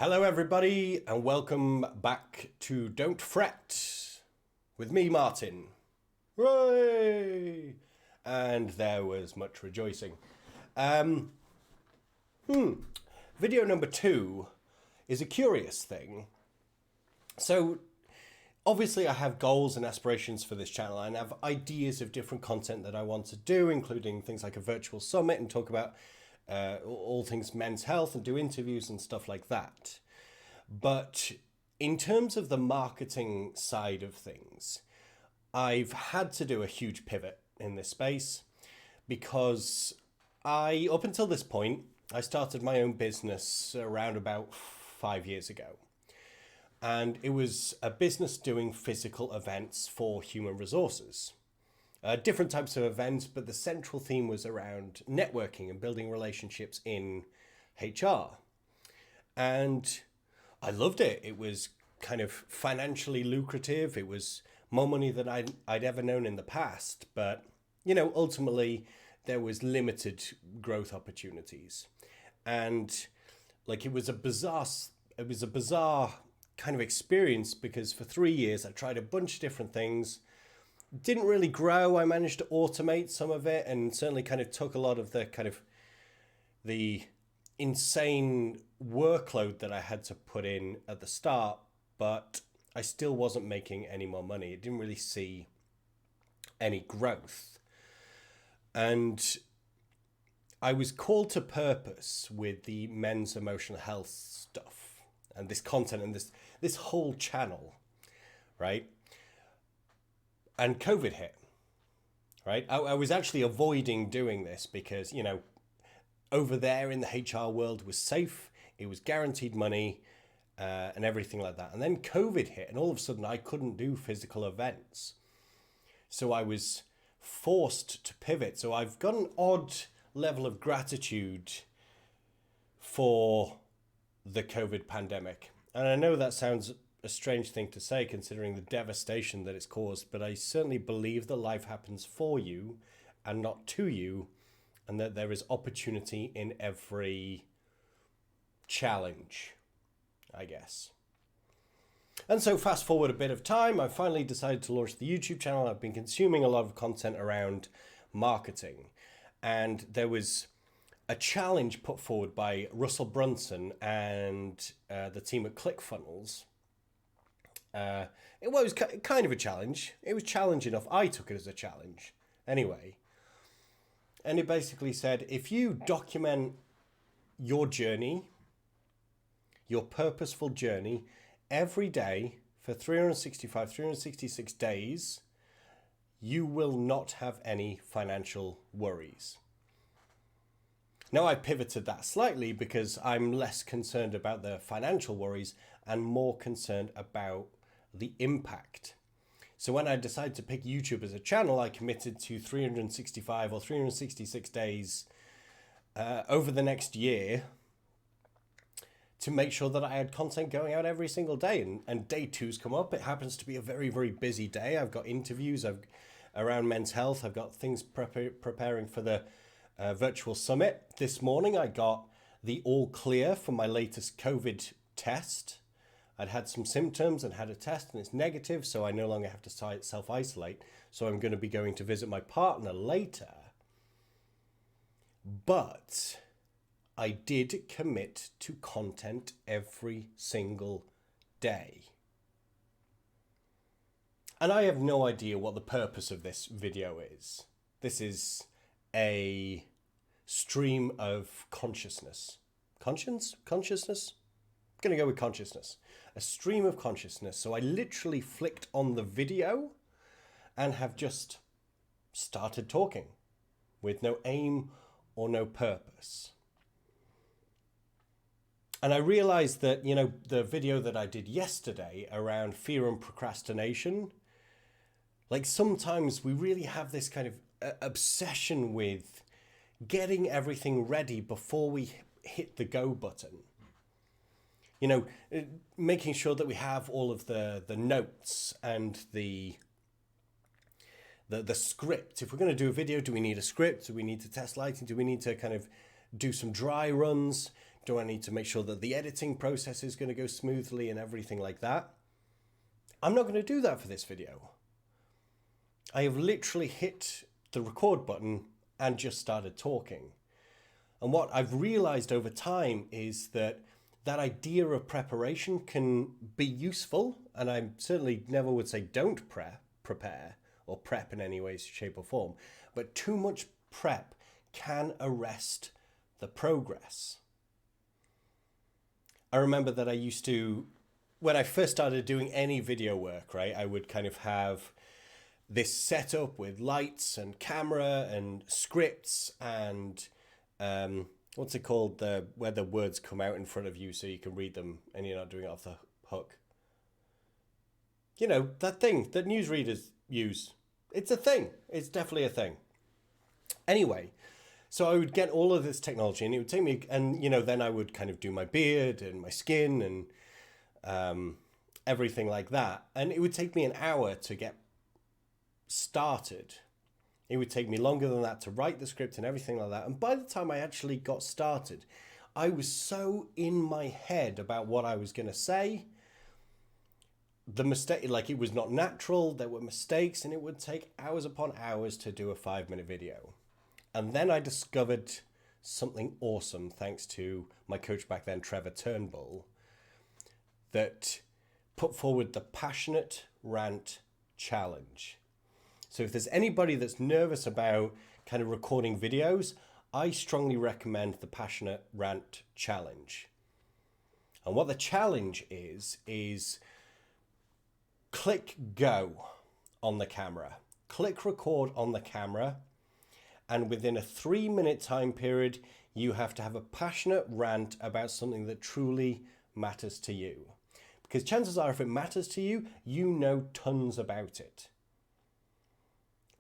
Hello, everybody, and welcome back to Don't Fret with me, Martin. Hooray! And there was much rejoicing. Video number 2 is a curious thing. So, obviously, I have goals and aspirations for this channel, and I have ideas of different content that I want to do, including things like a virtual summit and talk about all things men's health and do interviews and stuff like that. But in terms of the marketing side of things, I've had to do a huge pivot in this space because up until this point, I started my own business around about 5 years ago. And it was a business doing physical events for human resources. Different types of events, but the central theme was around networking and building relationships in HR. And I loved it. It was kind of financially lucrative. It was more money than I'd ever known in the past. But, ultimately there was limited growth opportunities. And it was a bizarre kind of experience because for 3 years I tried a bunch of different things. Didn't really grow. I managed to automate some of it and certainly kind of took a lot of the insane workload that I had to put in at the start, but I still wasn't making any more money. It didn't really see any growth. And I was called to purpose with the men's emotional health stuff and this content and this whole channel, right? And COVID hit, right? I was actually avoiding doing this because, over there in the HR world was safe. It was guaranteed money and everything like that. And then COVID hit and all of a sudden I couldn't do physical events. So I was forced to pivot. So I've got an odd level of gratitude for the COVID pandemic. And I know that sounds a strange thing to say considering the devastation that it's caused, but I certainly believe that life happens for you and not to you, and that there is opportunity in every challenge, I guess. And so fast forward a bit of time, I finally decided to launch the YouTube channel. I've been consuming a lot of content around marketing, and there was a challenge put forward by Russell Brunson and the team at ClickFunnels. It was kind of a challenge. It was challenge enough. I took it as a challenge anyway. And it basically said, if you document your journey, your purposeful journey, every day for 366 days, you will not have any financial worries. Now I pivoted that slightly because I'm less concerned about the financial worries and more concerned about the impact. So when I decided to pick YouTube as a channel, I committed to 365 or 366 days over the next year to make sure that I had content going out every single day. And day 2's come up. It happens to be a very, very busy day. I've got interviews around men's health. I've got things preparing for the virtual summit. This morning I got the all clear for my latest COVID test. I'd had some symptoms and had a test and it's negative, so I no longer have to self-isolate. So I'm going to be going to visit my partner later. But I did commit to content every single day. And I have no idea what the purpose of this video is. This is a stream of consciousness. Consciousness? I'm going to go with consciousness. A stream of consciousness. So I literally flicked on the video and have just started talking with no aim or no purpose. And I realized that, the video that I did yesterday around fear and procrastination, sometimes we really have this kind of obsession with getting everything ready before we hit the go button. Making sure that we have all of the notes and the script. If we're going to do a video, do we need a script? Do we need to test lighting? Do we need to kind of do some dry runs? Do I need to make sure that the editing process is going to go smoothly and everything like that? I'm not going to do that for this video. I have literally hit the record button and just started talking. And what I've realized over time is that that idea of preparation can be useful. And I certainly never would say don't prepare or prep in any way, shape or form. But too much prep can arrest the progress. I remember that I used to, when I first started doing any video work, right, I would kind of have this setup with lights and camera and scripts and what's it called, where the words come out in front of you so you can read them and you're not doing it off the hook. You know, that thing that newsreaders use. It's a thing. It's definitely a thing. Anyway, so I would get all of this technology and it would take me, and, you know, then I would kind of do my beard and my skin and everything like that. And it would take me an hour to get started. It would take me longer than that to write the script and everything like that. And by the time I actually got started, I was so in my head about what I was going to say. The mistake, like, it was not natural. There were mistakes and it would take hours upon hours to do a 5-minute video. And then I discovered something awesome, thanks to my coach back then, Trevor Turnbull, that put forward the Passionate Rant Challenge. So if there's anybody that's nervous about kind of recording videos, I strongly recommend the Passionate Rant Challenge. And what the challenge is click go on the camera, click record on the camera, and within a 3-minute time period, you have to have a passionate rant about something that truly matters to you. Because chances are, if it matters to you, you know tons about it.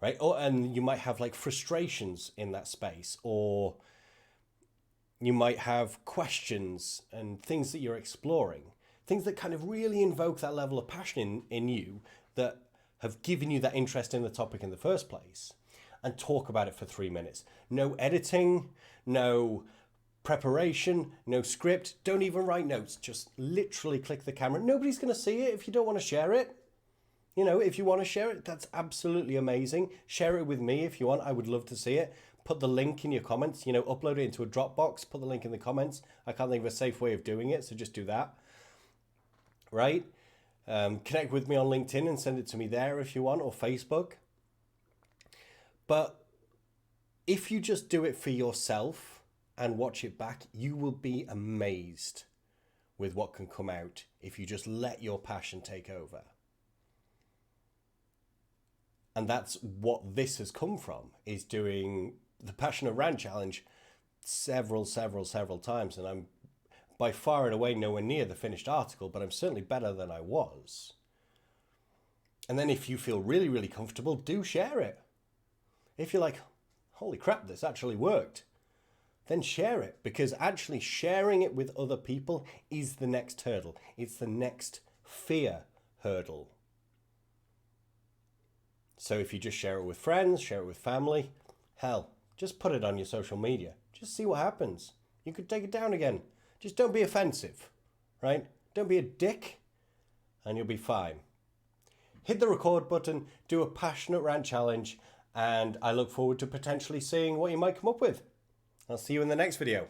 Right? And you might have like frustrations in that space, or you might have questions and things that you're exploring, things that kind of really invoke that level of passion in you that have given you that interest in the topic in the first place. And talk about it for 3 minutes. No editing, no preparation, no script. Don't even write notes. Just literally click the camera. Nobody's going to see it if you don't want to share it. You know, if you want to share it, that's absolutely amazing. Share it with me if you want. I would love to see it. Put the link in your comments. You know, upload it into a Dropbox. Put the link in the comments. I can't think of a safe way of doing it, so just do that. Right? Connect with me on LinkedIn and send it to me there if you want, or Facebook. But if you just do it for yourself and watch it back, you will be amazed with what can come out if you just let your passion take over. And that's what this has come from, is doing the Passionate Rant Challenge several times. And I'm by far and away nowhere near the finished article, but I'm certainly better than I was. And then if you feel really, really comfortable, do share it. If you're like, holy crap, this actually worked, then share it, because actually sharing it with other people is the next hurdle. It's the next fear hurdle. So if you just share it with friends, share it with family, hell, just put it on your social media. Just see what happens. You could take it down again. Just don't be offensive, right? Don't be a dick and you'll be fine. Hit the record button, do a Passionate Rant Challenge, and I look forward to potentially seeing what you might come up with. I'll see you in the next video.